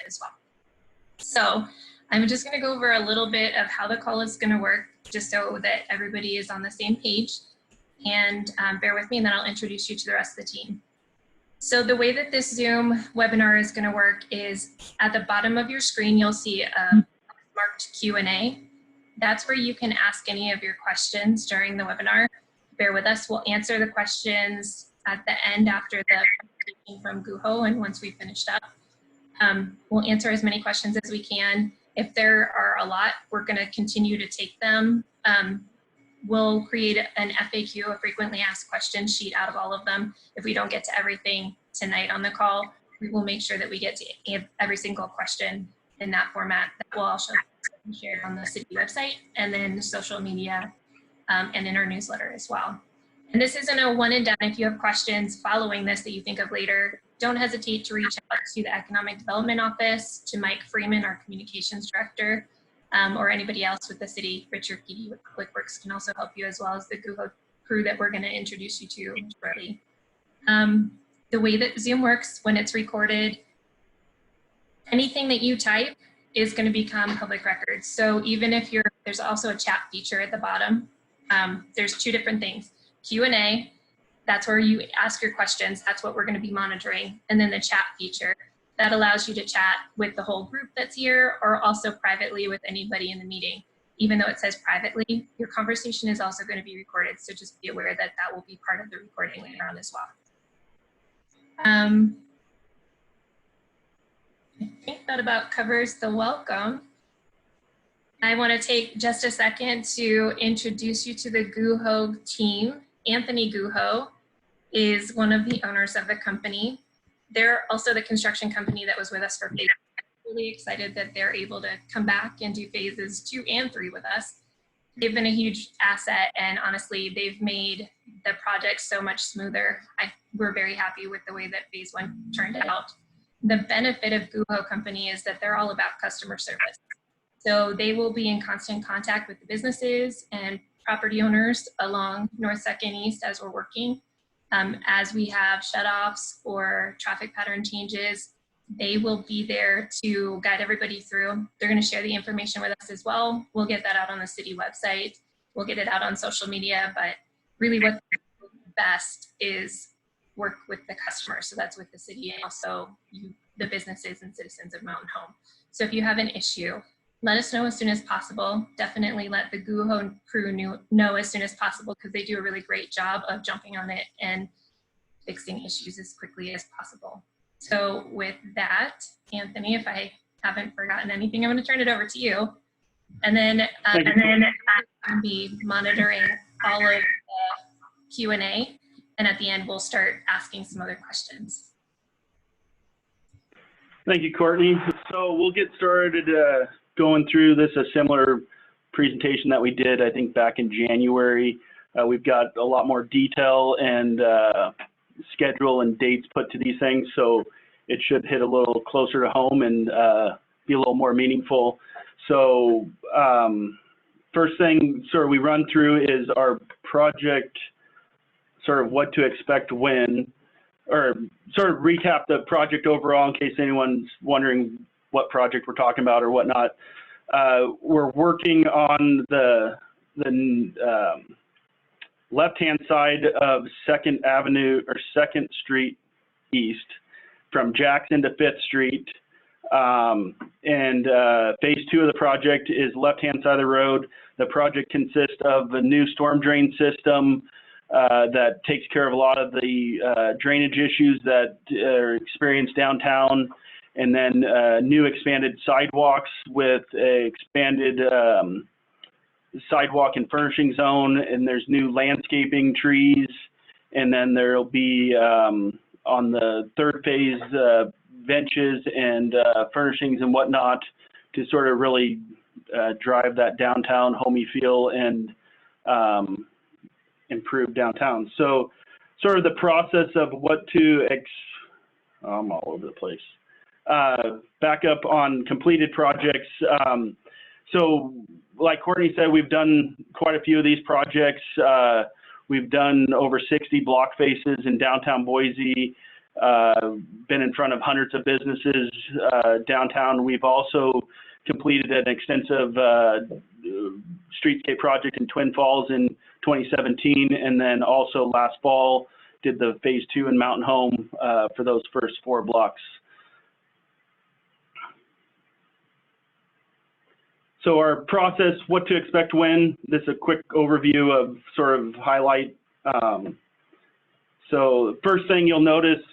as well. So I'm just going to go over a little bit of how the call is going to work, just so that everybody is on the same page. And bear with me, and then I'll introduce you to the rest of the team. So the way that this Zoom webinar is going to work is at the bottom of your screen, you'll see a marked Q&A. That's where you can ask any of your questions during the webinar. Bear with us, we'll answer the questions at the end after the presentation from Guho, and once we've finished up. We'll answer as many questions as we can. If there are a lot, we're going to continue to take them. We'll create an FAQ, a frequently asked questions sheet, out of all of them. If we don't get to everything tonight on the call, we will make sure that we get to every single question in that format. That will also be shared on the city website and then social media and in our newsletter as well. And this isn't a one and done. If you have questions following this that you think of later, don't hesitate to reach out to the Economic Development Office, to Mike Freeman, our Communications Director, or anybody else with the city. Richard Keedy with QuickWorks can also help you, as well as the Guho crew that we're going to introduce you to shortly. The way that Zoom works when it's recorded, anything that you type is going to become public record. So even if there's also a chat feature at the bottom. There's two different things. Q&A, that's where you ask your questions. That's what we're going to be monitoring. And then the chat feature, that allows you to chat with the whole group that's here, or also privately with anybody in the meeting. Even though it says privately, your conversation is also going to be recorded. So just be aware that that will be part of the recording later on as well. I think that about covers the welcome. I want to take just a second to introduce you to the Guho team. Anthony Guho is one of the owners of the company. They're also the construction company that was with us for phase. I'm really excited that they're able to come back and do phases 2 and 3 with us. They've been a huge asset, and honestly, they've made the project so much smoother. We're very happy with the way that phase 1 turned out. The benefit of Guho company is that they're all about customer service. So they will be in constant contact with the businesses and property owners along North, 2nd, East as we're working. As we have shutoffs or traffic pattern changes, they will be there to guide everybody through. They're going to share the information with us as well. We'll get that out on the city website. We'll get it out on social media, but really what's best is work with the customer. So that's with the city and also the businesses and citizens of Mountain Home. So if you have an issue, let us know as soon as possible. Definitely let the Guho crew know as soon as possible, because they do a really great job of jumping on it and fixing issues as quickly as possible. So with that, Anthony, if I haven't forgotten anything, I'm going to turn it over to you. And then I'll be monitoring all of the Q&A. And at the end, we'll start asking some other questions. Thank you, Courtney. So we'll get started going through this, a similar presentation that we did, I think, back in January. We've got a lot more detail and schedule and dates put to these things, so it should hit a little closer to home and be a little more meaningful. So first thing sort of we run through is our project, sort of what to expect when, or sort of recap the project overall in case anyone's wondering what project we're talking about or whatnot. We're working on the left-hand side of 2nd Avenue or 2nd Street East from Jackson to 5th Street. Phase 2 of the project is left-hand side of the road. The project consists of a new storm drain system that takes care of a lot of the drainage issues that are experienced downtown, and then new expanded sidewalks with a expanded sidewalk and furnishing zone, and there's new landscaping, trees, and then there'll be on the 3rd phase benches and furnishings and whatnot to sort of really drive that downtown homey feel and improve downtown. So sort of the process of what to I'm all over the place. Back up on completed projects. So like Courtney said, we've done quite a few of these projects. We've done over 60 block faces in downtown Boise. been in front of hundreds of businesses downtown. We've also completed an extensive streetscape project in Twin Falls in 2017, and then also last fall did the phase 2 in Mountain Home for those first 4 blocks. So our process, what to expect when, this is a quick overview of sort of highlight. So the first thing you'll notice,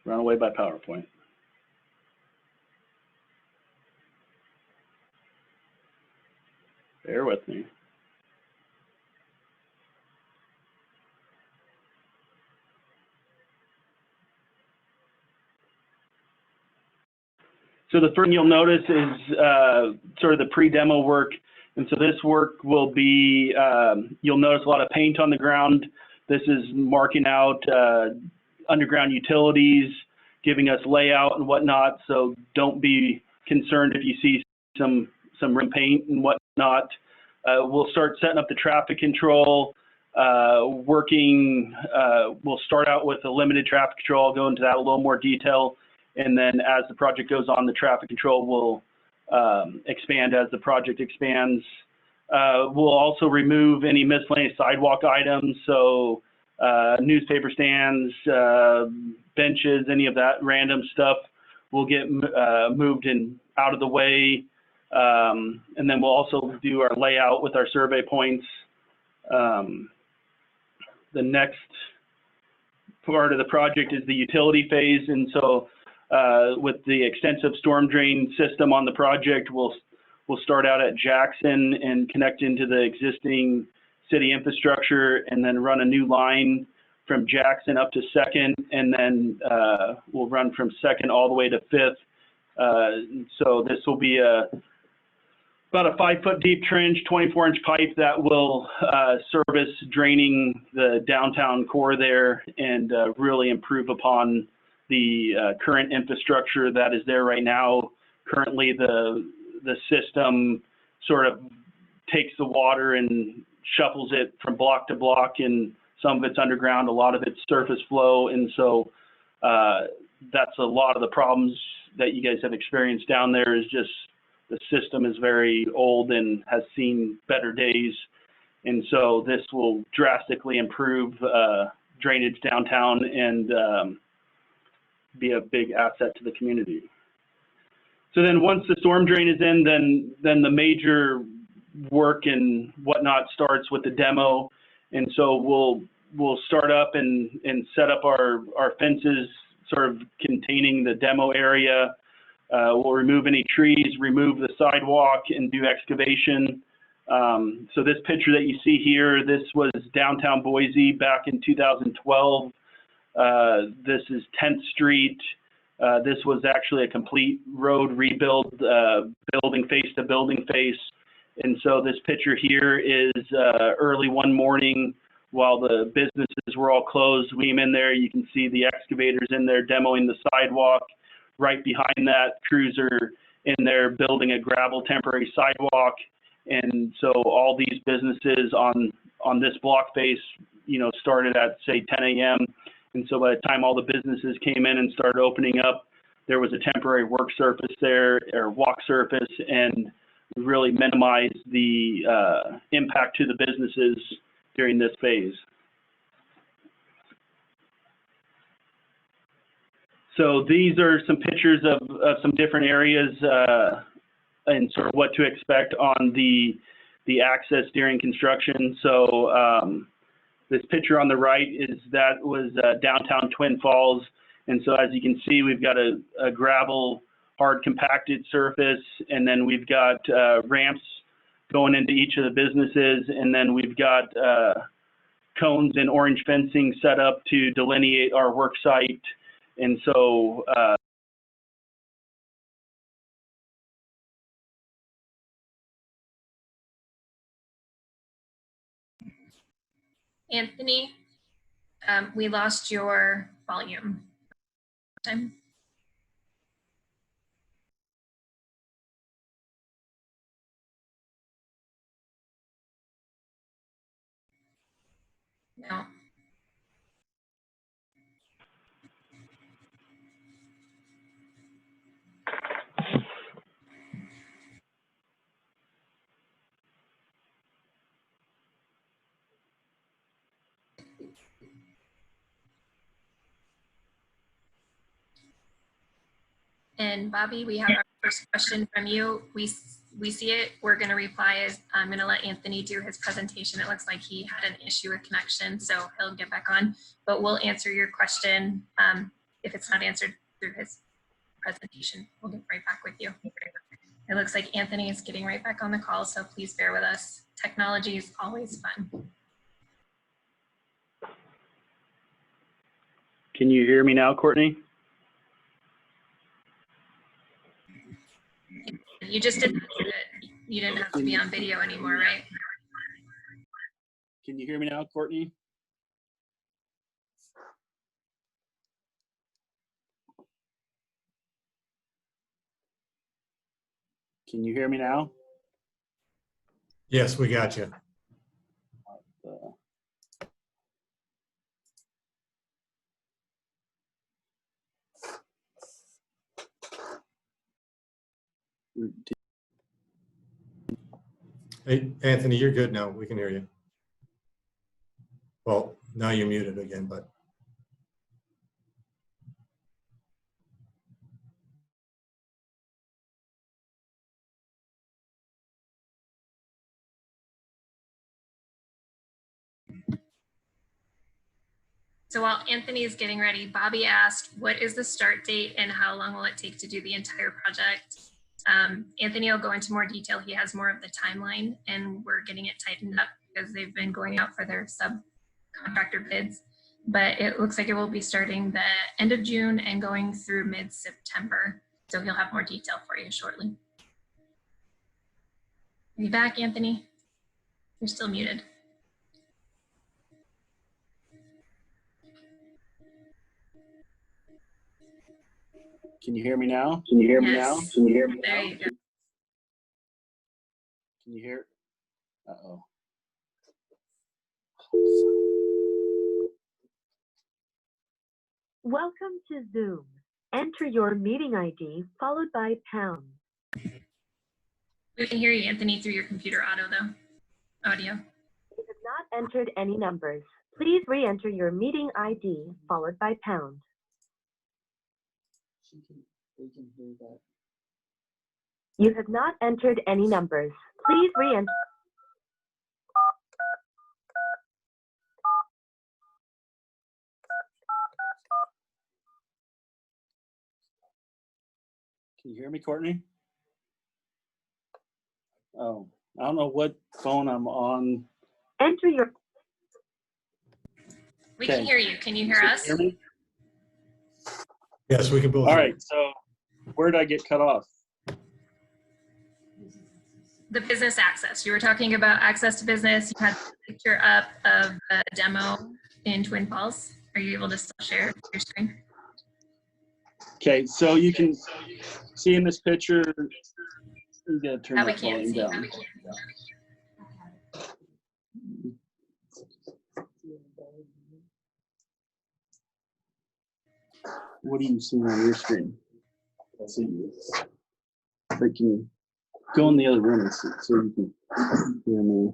run away by PowerPoint. Bear with me. So the first thing you'll notice is sort of the pre-demo work. And so this work will be, you'll notice a lot of paint on the ground. This is marking out underground utilities, giving us layout and whatnot. So don't be concerned if you see some rim paint and whatnot. We'll start setting up the traffic control, we'll start out with a limited traffic control. I'll go into that a little more detail. And then as the project goes on, the traffic control will expand as the project expands. We'll also remove any miscellaneous sidewalk items. So newspaper stands, benches, any of that random stuff will get moved and out of the way. And then we'll also do our layout with our survey points. The next part of the project is the utility phase. And so with the extensive storm drain system on the project, we'll start out at Jackson and connect into the existing city infrastructure, and then run a new line from Jackson up to 2nd, and then we'll run from 2nd all the way to 5th. So this will be about a 5-foot deep trench, 24-inch pipe that will service draining the downtown core there, and really improve upon the current infrastructure that is there right now. Currently, the system sort of takes the water and shuffles it from block to block, and some of it's underground, a lot of it's surface flow, and so that's a lot of the problems that you guys have experienced down there. Is just the system is very old and has seen better days, and so this will drastically improve drainage downtown and be a big asset to the community. So then once the storm drain is in, then the major work and whatnot starts with the demo. And so we'll start up and set up our fences sort of containing the demo area. We'll remove any trees, remove the sidewalk, and do excavation. So this picture that you see here, this was downtown Boise back in 2012. This is 10th Street. This was actually a complete road rebuild, building face to building face. And so this picture here is early one morning while the businesses were all closed. We came in there, you can see the excavators in there demoing the sidewalk. Right behind that, crews are in there building a gravel temporary sidewalk. And so all these businesses on this block face, started at say 10 a.m. And so by the time all the businesses came in and started opening up, there was a temporary work surface there, or walk surface, and really minimized the impact to the businesses during this phase. So these are some pictures of some different areas and sort of what to expect on the access during construction. So this picture on the right was downtown Twin Falls. And so as you can see, we've got a gravel, hard compacted surface, and then we've got ramps going into each of the businesses, and then we've got cones and orange fencing set up to delineate our work site. And so Anthony, we lost your volume. Time. No. And Bobby, we have our first question from you. We see it. We're going to reply as I'm going to let Anthony do his presentation. It looks like he had an issue with connection, so he'll get back on. But we'll answer your question if it's not answered through his presentation. We'll get right back with you. It looks like Anthony is getting right back on the call, so please bear with us. Technology is always fun. Can you hear me now, Courtney? You just didn't. You didn't have to be on video anymore, right? Can you hear me now, Courtney? Can you hear me now? Yes, we got you. Hey, Anthony, you're good now. We can hear you. Well, now you're muted again, but. So while Anthony is getting ready, Bobby asked, what is the start date and how long will it take to do the entire project? Anthony will go into more detail. He has more of the timeline and we're getting it tightened up because they've been going out for their subcontractor bids. But it looks like it will be starting the end of June and going through mid-September. So he'll have more detail for you shortly. Are you back, Anthony? You're still muted. Can you hear me now? Can you hear me now? Can you hear me now? There you go. Can you hear? Uh-oh. Welcome to Zoom. Enter your meeting ID followed by pound. We can hear you, Anthony, through your computer audio. You have not entered any numbers. Please re-enter your meeting ID followed by pound. They can hear that. You have not entered any numbers. Please re-enter. Can you hear me, Courtney? Oh, I don't know what phone I'm on. Enter your. We can hear you. Can you hear us? Hear me? Yes, we can both. All right, so where did I get cut off? The business access. You were talking about access to business. You had a picture up of a demo in Twin Falls. Are you able to still share your screen? Okay, so you can see in this picture, you gotta turn That we that can't volume see. down. What are you seeing on your screen? So can you go in the other room and see, so you can hear me?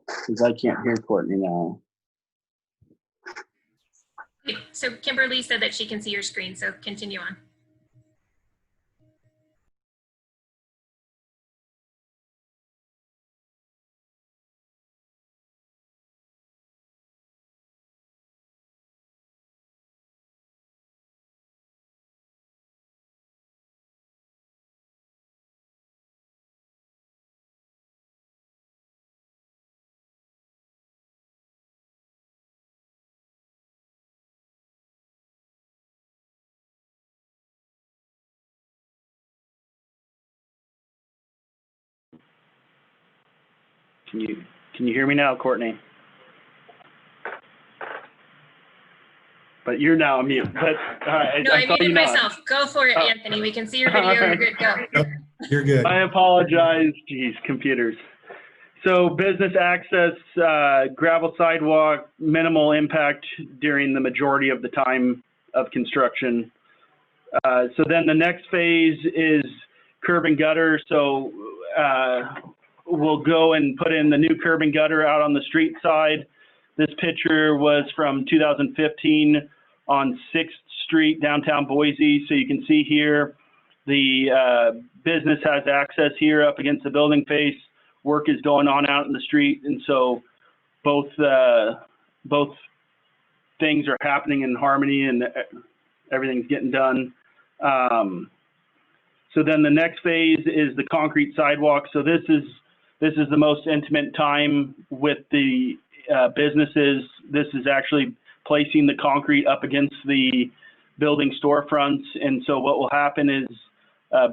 Because I can't hear Courtney now. So Kimberly said that she can see your screen, so continue on. Can you hear me now, Courtney? But you're now on mute. But No, I muted myself. Go for it, Anthony. We can see your video. You're good. Go. You're good. I apologize. Geez, computers. So business access, gravel sidewalk, minimal impact during the majority of the time of construction. So then the next phase is curb and gutter. So we'll go and put in the new curb and gutter out on the street side. This picture was from 2015 on 6th Street, downtown Boise. So you can see here, the business has access here up against the building face. Work is going on out in the street, and so both things are happening in harmony, and everything's getting done. So then the next phase is the concrete sidewalk. So this is the most intimate time with the businesses. This is actually placing the concrete up against the building storefronts, and so what will happen is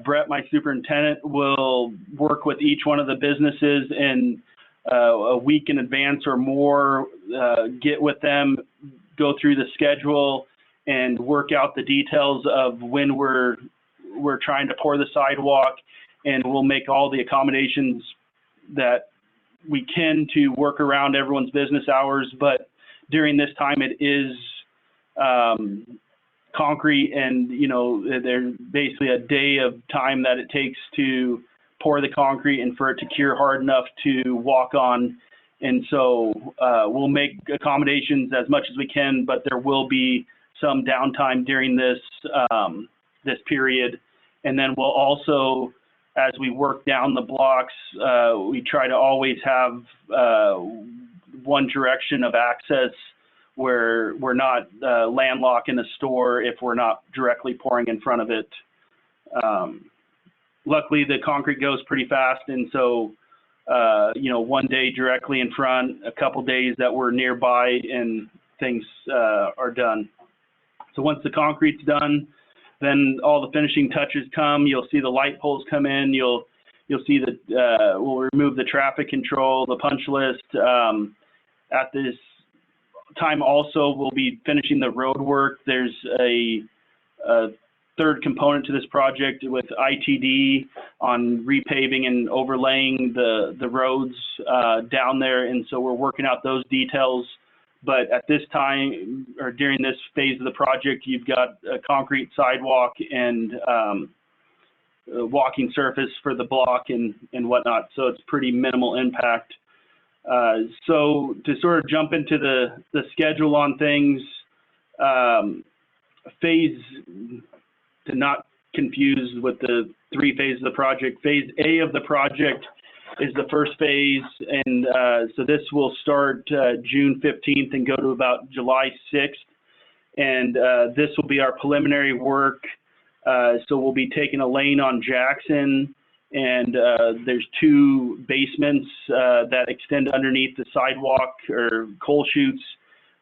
Brett, my superintendent, will work with each one of the businesses and a week in advance or more, get with them, go through the schedule, and work out the details of when we're trying to pour the sidewalk, and we'll make all the accommodations that we can to work around everyone's business hours. But during this time, it is concrete, and there's basically a day of time that it takes to pour the concrete and for it to cure hard enough to walk on. And so we'll make accommodations as much as we can, but there will be some downtime during this this period. And then we'll also, as we work down the blocks, we try to always have one direction of access, where we're not landlocking a store if we're not directly pouring in front of it. Luckily, the concrete goes pretty fast, and so one day directly in front, a couple days that we're nearby, and things are done. So once the concrete's done, then all the finishing touches come. You'll see the light poles come in. You'll see that we'll remove the traffic control, the punch list. At this time also, we'll be finishing the road work. There's a third component to this project with ITD on repaving and overlaying the roads down there, and so we're working out those details. But at this time, or during this phase of the project, you've got a concrete sidewalk and walking surface for the block and whatnot, so it's pretty minimal impact. So to sort of jump into the schedule on things, phase, to not confuse with the 3 phases of the project, phase A of the project is the first phase, and so this will start June 15th and go to about July 6th, and this will be our preliminary work. So we'll be taking a lane on Jackson, and there's 2 basements that extend underneath the sidewalk, or coal chutes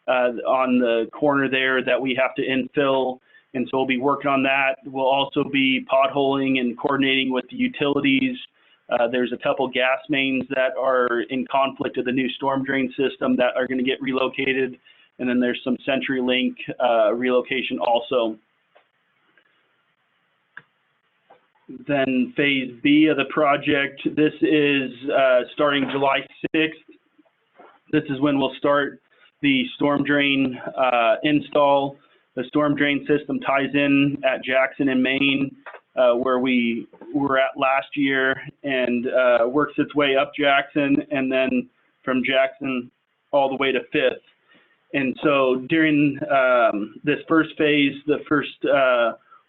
on the corner there that we have to infill, and so we'll be working on that. We'll also be potholing and coordinating with the utilities. There's a couple gas mains that are in conflict with the new storm drain system that are going to get relocated, and then there's some CenturyLink relocation also. Then phase B of the project, this is starting July 6th. This is when we'll start the storm drain install. The storm drain system ties in at Jackson in Maine, where we were at last year, and works its way up Jackson, and then from Jackson all the way to 5th. And so during this first phase, the first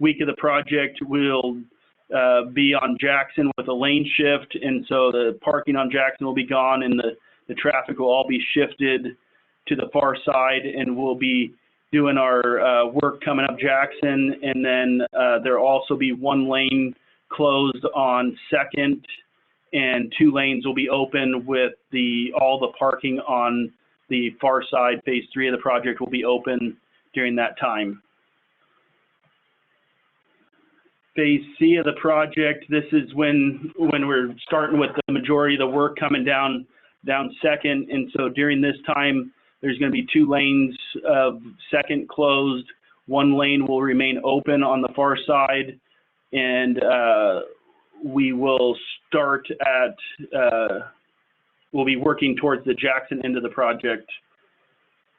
week of the project, we'll be on Jackson with a lane shift, and so the parking on Jackson will be gone, and the traffic will all be shifted to the far side, and we'll be doing our work coming up Jackson, and then there'll also be 1 lane closed on 2nd, and 2 lanes will be open with all the parking on the far side. Phase 3 of the project will be open during that time. Phase C of the project, this is when we're starting with the majority of the work coming down 2nd, and so during this time, there's going to be 2 lanes of 2nd closed. 1 lane will remain open on the far side, and we will start at we'll be working towards the Jackson end of the project.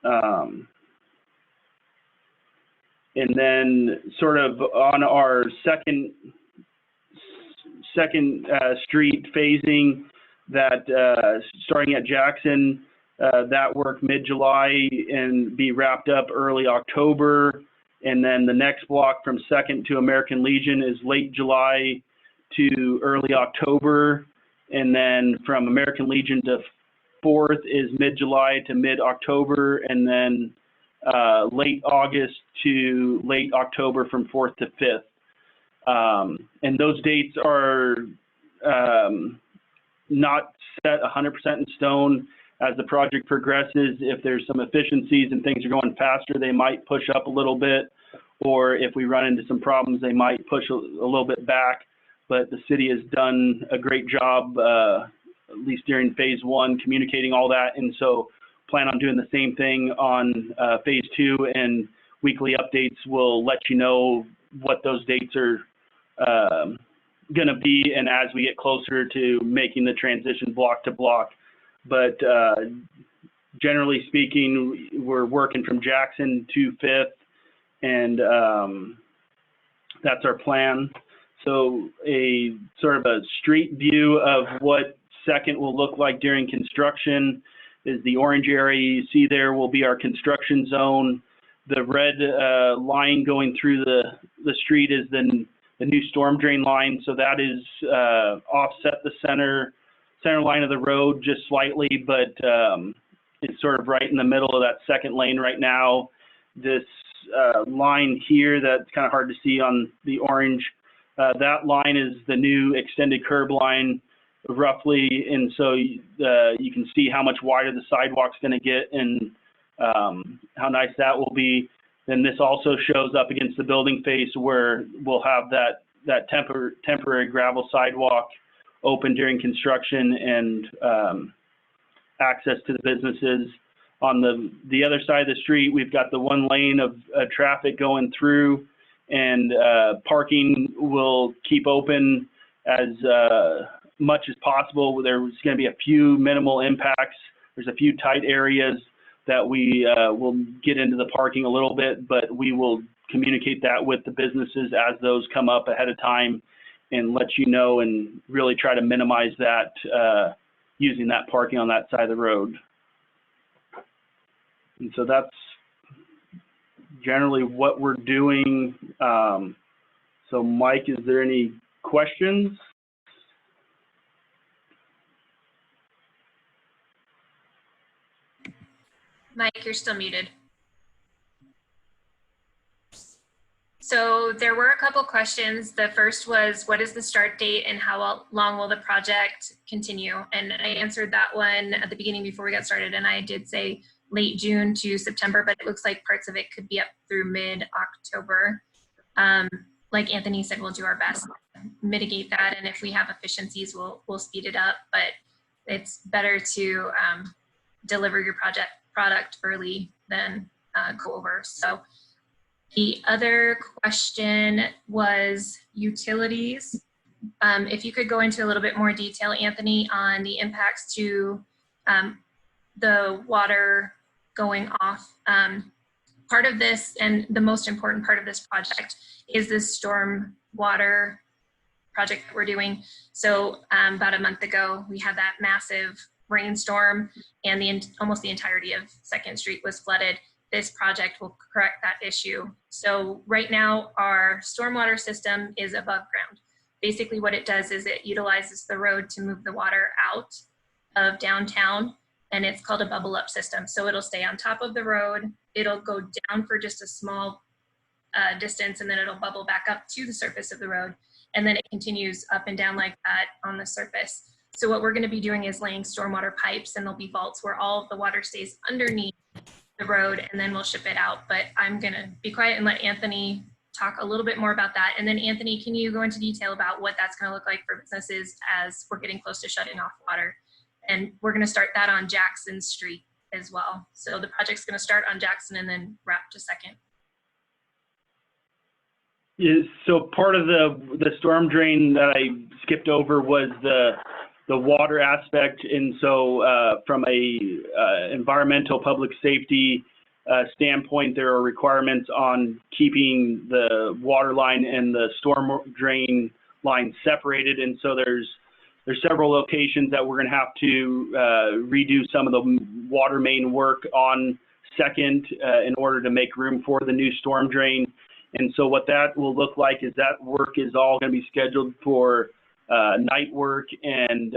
And then sort of on our second street phasing, that starting at Jackson, that work mid-July and be wrapped up early October. And then the next block from 2nd to American Legion is late July to early October. And then from American Legion to 4th is mid-July to mid-October. And then late August to late October from 4th to 5th. And those dates are not set 100% in stone. As the project progresses, if there's some efficiencies and things are going faster, they might push up a little bit, or if we run into some problems, they might push a little bit back. But the city has done a great job, at least during phase 1, communicating all that, and so plan on doing the same thing on phase 2, and weekly updates will let you know what those dates are going to be, and as we get closer to making the transition block to block. But generally speaking, we're working from Jackson to 5th, and that's our plan. So a sort of a street view of what 2nd will look like during construction is the orange area you see there will be our construction zone. The red line going through the street is the new storm drain line. So that is offset the center line of the road just slightly, but it's sort of right in the middle of that 2nd lane right now. This line here that's kind of hard to see on the orange, that line is the new extended curb line roughly, and so you can see how much wider the sidewalk's going to get and how nice that will be. Then this also shows up against the building face where we'll have that temporary gravel sidewalk open during construction and access to the businesses. On the other side of the street, we've got the 1 lane of traffic going through, and parking will keep open as much as possible. There's going to be a few minimal impacts. There's a few tight areas that we will get into the parking a little bit, but we will communicate that with the businesses as those come up ahead of time and let you know, and really try to minimize that using that parking on that side of the road. And so that's generally what we're doing. So Mike, is there any questions? Mike, you're still muted. So there were a couple questions. The first was, what is the start date and how long will the project continue? And I answered that one at the beginning before we got started, and I did say late June to September, but it looks like parts of it could be up through mid-October. Like Anthony said, we'll do our best to mitigate that, and if we have efficiencies, we'll speed it up, but it's better to deliver your product early than go over. So the other question was utilities. If you could go into a little bit more detail, Anthony, on the impacts to the water going off. Part of this, and the most important part of this project, is this storm water project that we're doing. So about a month ago, we had that massive rainstorm, and almost the entirety of 2nd Street was flooded. This project will correct that issue. So right now, our stormwater system is above ground. Basically what it does is it utilizes the road to move the water out of downtown, and it's called a bubble up system. So it'll stay on top of the road, it'll go down for just a small distance, and then it'll bubble back up to the surface of the road, and then it continues up and down like that on the surface. So what we're going to be doing is laying stormwater pipes, and there'll be vaults where all of the water stays underneath the road, and then we'll ship it out. But I'm going to be quiet and let Anthony talk a little bit more about that. And then Anthony, can you go into detail about what that's going to look like for businesses as we're getting close to shutting off water? And we're going to start that on Jackson Street as well. So the project's going to start on Jackson and then wrap to 2nd. Yeah, so part of the storm drain that I skipped over was the water aspect. And so from a environmental public safety standpoint, there are requirements on keeping the water line and the storm drain line separated. And so there's several locations that we're going to have to redo some of the water main work on Second in order to make room for the new storm drain. And so what that will look like is that work is all going to be scheduled for night work. And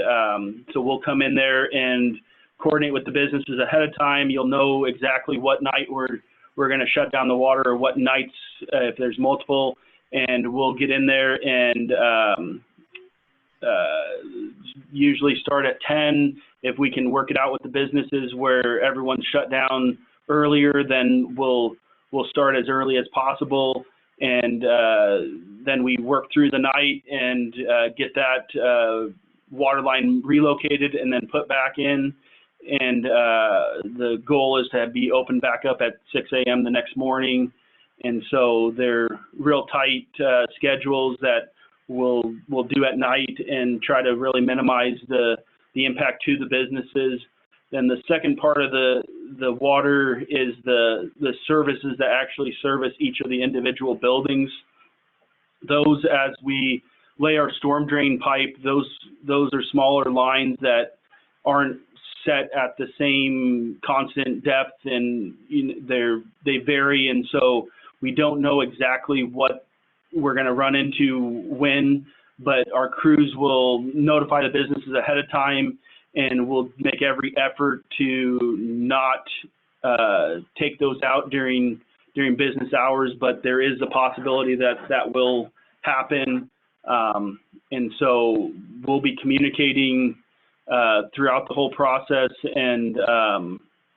so we'll come in there and coordinate with the businesses ahead of time. You'll know exactly what night we're going to shut down the water, or what nights if there's multiple, and we'll get in there and usually start at 10. If we can work it out with the businesses where everyone's shut down earlier, then we'll start as early as possible, and then we work through the night and get that water line relocated and then put back in. And the goal is to be open back up at 6 a.m. the next morning. And so they're real tight schedules that we'll do at night and try to really minimize the impact to the businesses. Then the second part of the water is the services that actually service each of the individual buildings. Those, as we lay our storm drain pipe, those are smaller lines that aren't set at the same constant depth, and they vary, and so we don't know exactly what we're going to run into when, but our crews will notify the businesses ahead of time, and we'll make every effort to not take those out during business hours, but there is a possibility that will happen. And so we'll be communicating throughout the whole process and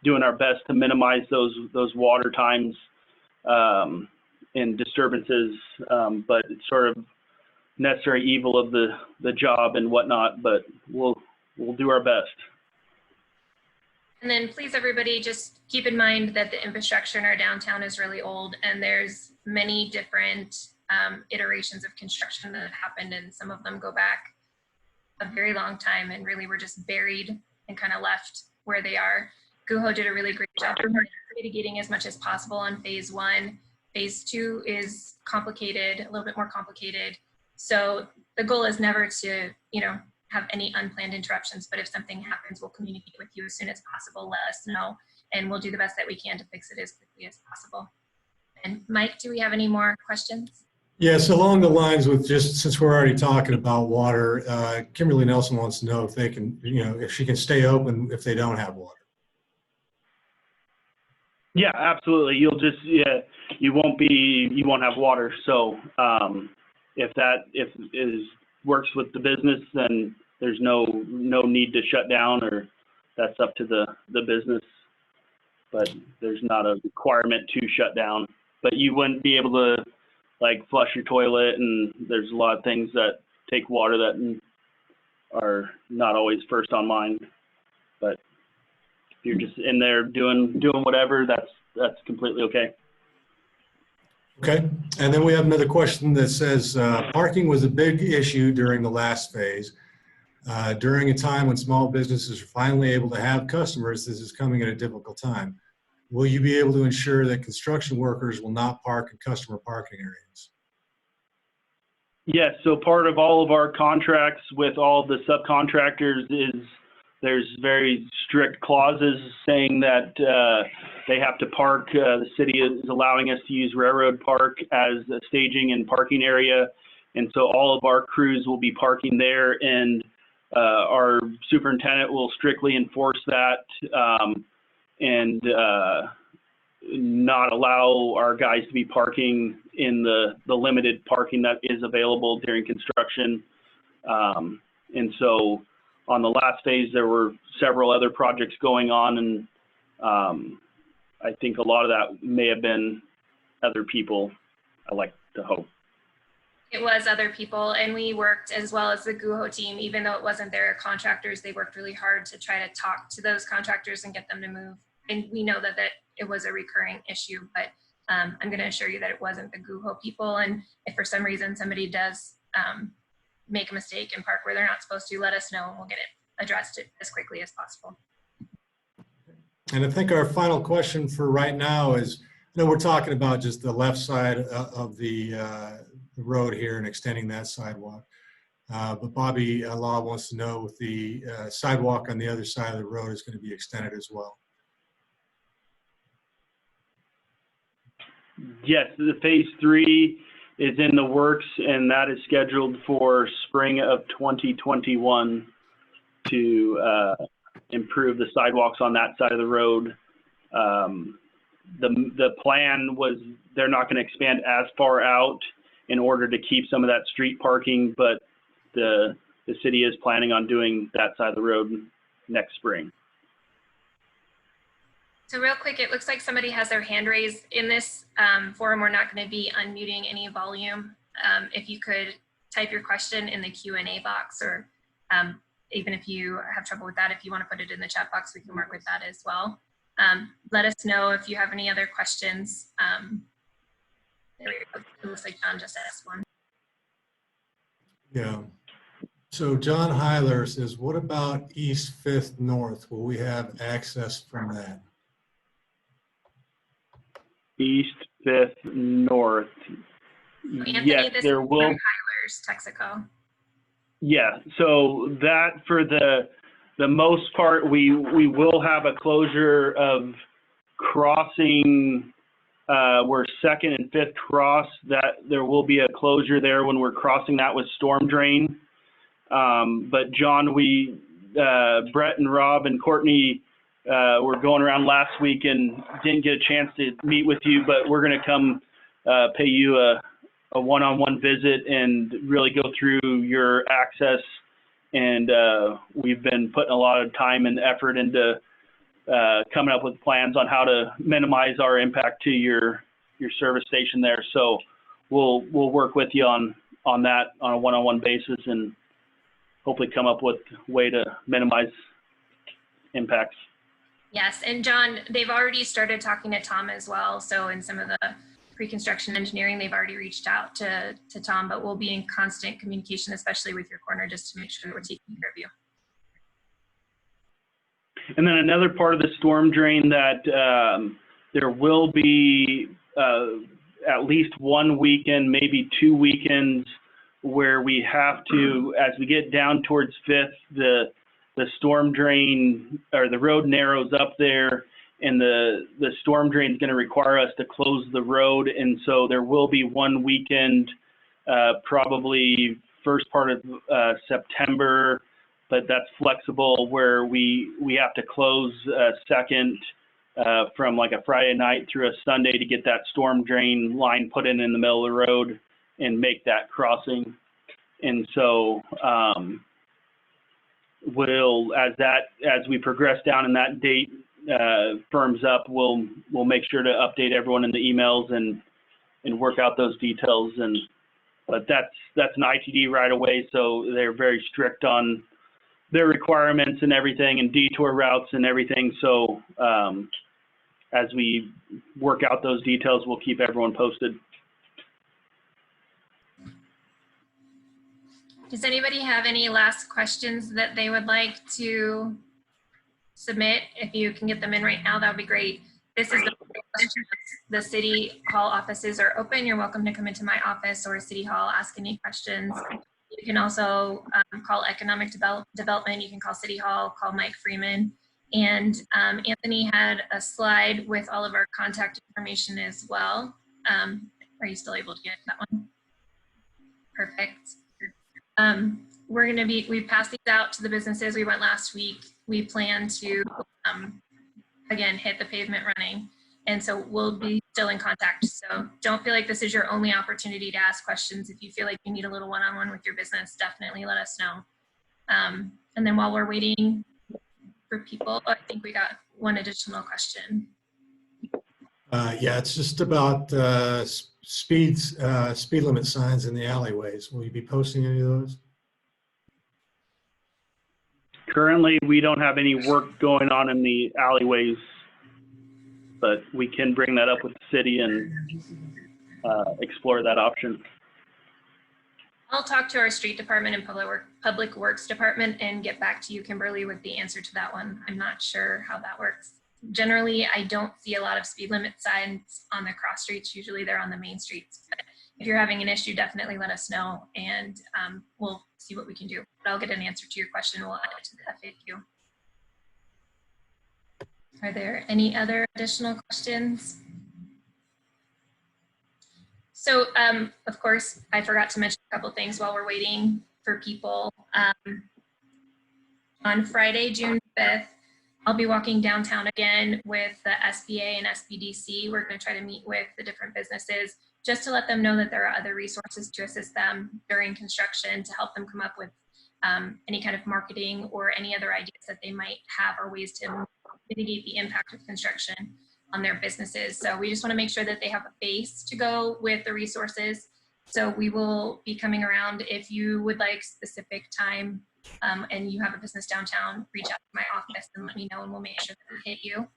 doing our best to minimize those water times and disturbances, but it's sort of necessary evil of the job and whatnot, but we'll do our best. And then please, everybody, just keep in mind that the infrastructure in our downtown is really old, and there's many different iterations of construction that have happened, and some of them go back a very long time and really were just buried and kind of left where they are. GUHO did a really great job of mitigating as much as possible on phase 1. Phase 2 is complicated, a little bit more complicated. So the goal is never to, have any unplanned interruptions, but if something happens, we'll communicate with you as soon as possible, let us know, and we'll do the best that we can to fix it as quickly as possible. And Mike, do we have any more questions? Yes, along the lines with, just since we're already talking about water, Kimberly Nelson wants to know if they can, if she can stay open if they don't have water. Yeah, absolutely. You won't have water. So if works with the business, then there's no need to shut down, or that's up to the business. But there's not a requirement to shut down. But you wouldn't be able to flush your toilet, and there's a lot of things that take water that are not always first on mind. But if you're just in there doing whatever, that's completely okay. Okay, and then we have another question that says, parking was a big issue during the last phase. During a time when small businesses are finally able to have customers, this is coming at a difficult time. Will you be able to ensure that construction workers will not park in customer parking areas? Yes, so part of all of our contracts with all of the subcontractors is there's very strict clauses saying that they have to park. The city is allowing us to use Railroad Park as a staging and parking area. And so all of our crews will be parking there, and our superintendent will strictly enforce that and not allow our guys to be parking in the limited parking that is available during construction. And so on the last phase, there were several other projects going on, and I think a lot of that may have been other people, I like to hope. It was other people, and we worked, as well as the GUHO team, even though it wasn't their contractors, they worked really hard to try to talk to those contractors and get them to move. And we know that it was a recurring issue, but I'm going to assure you that it wasn't the GUHO people. And if for some reason somebody does make a mistake and park where they're not supposed to, let us know and we'll get it addressed as quickly as possible. And I think our final question for right now is, we're talking about just the left side of the road here and extending that sidewalk. But Bobby Law wants to know if the sidewalk on the other side of the road is going to be extended as well. Yes, the phase 3 is in the works, and that is scheduled for spring of 2021 to improve the sidewalks on that side of the road. The plan was they're not going to expand as far out in order to keep some of that street parking, but the city is planning on doing that side of the road next spring. So real quick, it looks like somebody has their hand raised. In this forum, we're not going to be unmuting any volume. If you could type your question in the Q&A box, or even if you have trouble with that, if you want to put it in the chat box, we can work with that as well. Let us know if you have any other questions. There we go. It looks like John just asked one. Yeah. So John Heiler says, what about East 5th North? Will we have access from that? East 5th North. Anthony, yes, this there is will. Heiler's Texaco. Yeah, so that for the most part, we will have a closure of crossing where 2nd and 5th cross. That there will be a closure there when we're crossing that with storm drain. But John, Brett and Rob and Courtney were going around last week and didn't get a chance to meet with you, but we're going to come pay you a one-on-one visit and really go through your access. And we've been putting a lot of time and effort into coming up with plans on how to minimize our impact to your service station there. So we'll work with you on that on a one-on-one basis and hopefully come up with a way to minimize impacts. Yes, and John, they've already started talking to Tom as well. So in some of the pre-construction engineering, they've already reached out to Tom, but we'll be in constant communication, especially with your corner, just to make sure we're taking care of you. And then another part of the storm drain that there will be at least one weekend, maybe 2 weekends, where we have to, as we get down towards 5th, the storm drain, or the road narrows up there, and the storm drain is going to require us to close the road. And so there will be one weekend, probably first part of September, but that's flexible, where we have to close 2nd from like a Friday night through a Sunday to get that storm drain line put in the middle of the road and make that crossing. And so as we progress down and that date firms up, we'll make sure to update everyone in the emails and work out those details. But that's an ITD right away, so they're very strict on their requirements and everything, and detour routes and everything. So as we work out those details, we'll keep everyone posted. Does anybody have any last questions that they would like to submit? If you can get them in right now, that would be great. This is the City Hall offices are open. You're welcome to come into my office or City Hall, ask any questions. You can also call Economic Development. You can call City Hall, call Mike Freeman. And Anthony had a slide with all of our contact information as well. Are you still able to get that one? Perfect. We've passed these out to the businesses. We went last week. We plan to, again, hit the pavement running. And so we'll be still in contact. So don't feel like this is your only opportunity to ask questions. If you feel like you need a little one-on-one with your business, definitely let us know. And then while we're waiting for people, I think we got one additional question. Yeah, it's just about speed limit signs in the alleyways. Will you be posting any of those? Currently, we don't have any work going on in the alleyways, but we can bring that up with the city and explore that option. I'll talk to our street department and public works department and get back to you, Kimberly, with the answer to that one. I'm not sure how that works. Generally, I don't see a lot of speed limit signs on the cross streets. Usually they're on the main streets. But if you're having an issue, definitely let us know, and we'll see what we can do. But I'll get an answer to your question. We'll add it to the FAQ. Are there any other additional questions? So, of course, I forgot to mention a couple things while we're waiting for people. On Friday, June 5th, I'll be walking downtown again with the SBA and SBDC. We're going to try to meet with the different businesses just to let them know that there are other resources to assist them during construction, to help them come up with any kind of marketing or any other ideas that they might have, or ways to mitigate the impact of construction on their businesses. So we just want to make sure that they have a base to go with the resources. So we will be coming around. If you would like specific time and you have a business downtown, reach out to my office and let me know, and we'll make sure that we hit you.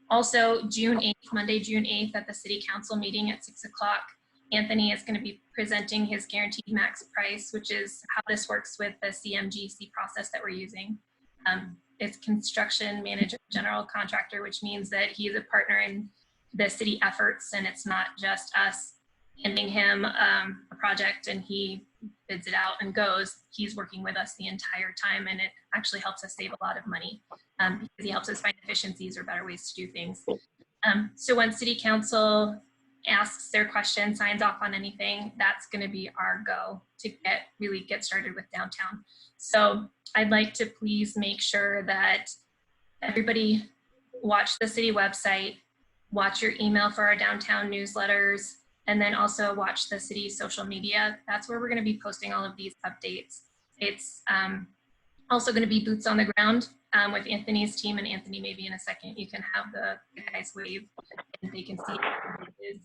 Also, June 8th, Monday, June 8th, at the City Council meeting at 6 o'clock, Anthony is going to be presenting his guaranteed max price, which is how this works with the CMGC process that we're using. It's construction manager, general contractor, which means that he's a partner in the city efforts, and it's not just us handing him a project and he bids it out and goes. He's working with us the entire time, and it actually helps us save a lot of money because he helps us find efficiencies or better ways to do things. So when City Council asks their question, signs off on anything, that's going to be our go to really get started with downtown. So I'd like to please make sure that everybody watch the city website, watch your email for our downtown newsletters, and then also watch the city's social media. That's where we're going to be posting all of these updates. It's also going to be boots on the ground with Anthony's team, and Anthony, maybe in a second you can have the guys wave and they can see it.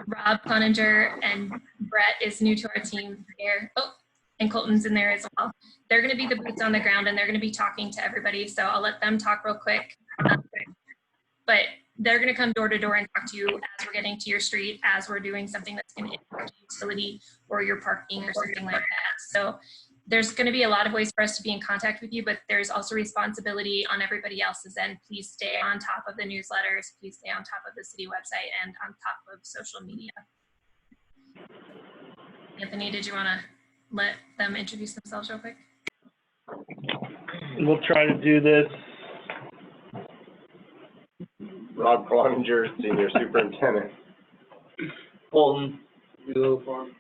Rob Cloninger and Brett is new to our team here. Oh, and Colton's in there as well. They're going to be the boots on the ground, and they're going to be talking to everybody. So I'll let them talk real quick. But they're going to come door to door and talk to you as we're getting to your street, as we're doing something that's going to impact utility or your parking or something like that. So there's going to be a lot of ways for us to be in contact with you, but there's also responsibility on everybody else's end. Please stay on top of the newsletters. Please stay on top of the city website and on top of social media. Anthony, did you want to let them introduce themselves real quick? We'll try to do this. Rob Cloninger, Senior Superintendent. Colton, Farm.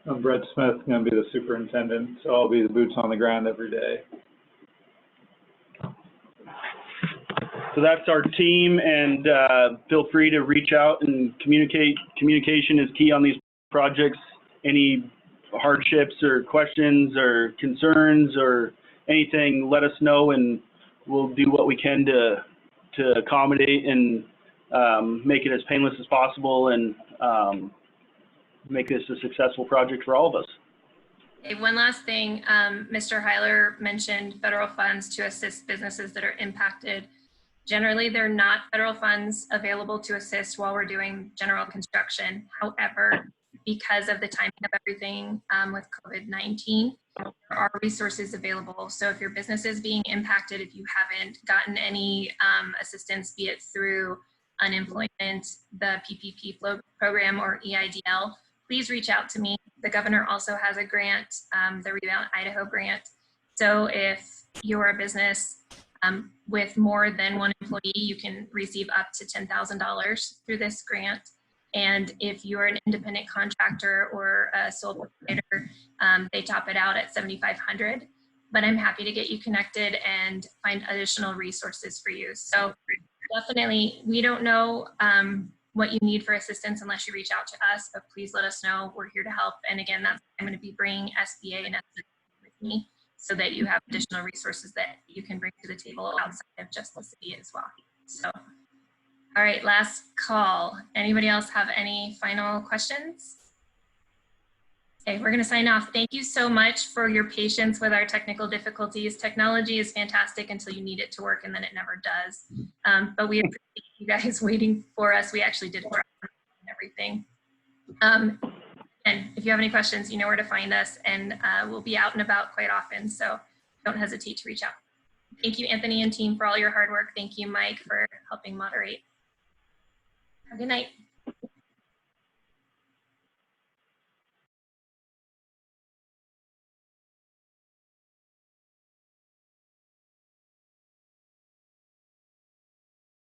I'm Brett Smith, going to be the superintendent, so I'll be the boots on the ground every day. So that's our team, and feel free to reach out and communicate. Communication is key on these projects. Any hardships or questions or concerns or anything, let us know, and we'll do what we can to accommodate and make it as painless as possible, and make this a successful project for all of us. Okay, one last thing, Mr. Heiler mentioned federal funds to assist businesses that are impacted. Generally, there are not federal funds available to assist while we're doing general construction. However, because of the timing of everything with COVID-19, there are resources available. So if your business is being impacted, if you haven't gotten any assistance, be it through unemployment, the PPP program, or EIDL, please reach out to me. The governor also has a grant, the Rebound Idaho grant. So if you're a business with more than one employee, you can receive up to $10,000 through this grant. And if you're an independent contractor or a sole proprietor, they top it out at $7,500. But I'm happy to get you connected and find additional resources for you. So definitely, we don't know what you need for assistance unless you reach out to us, but please let us know. We're here to help. And again, I'm going to be bringing SBA and SBA with me so that you have additional resources that you can bring to the table outside of just the city as well. So, all right, last call. Anybody else have any final questions? Okay, we're going to sign off. Thank you so much for your patience with our technical difficulties. Technology is fantastic until you need it to work, and then it never does. But we appreciate you guys waiting for us. We actually did work on everything. And if you have any questions, you know where to find us, and we'll be out and about quite often, so don't hesitate to reach out. Thank you, Anthony and team, for all your hard work. Thank you, Mike, for helping moderate. Have a good night.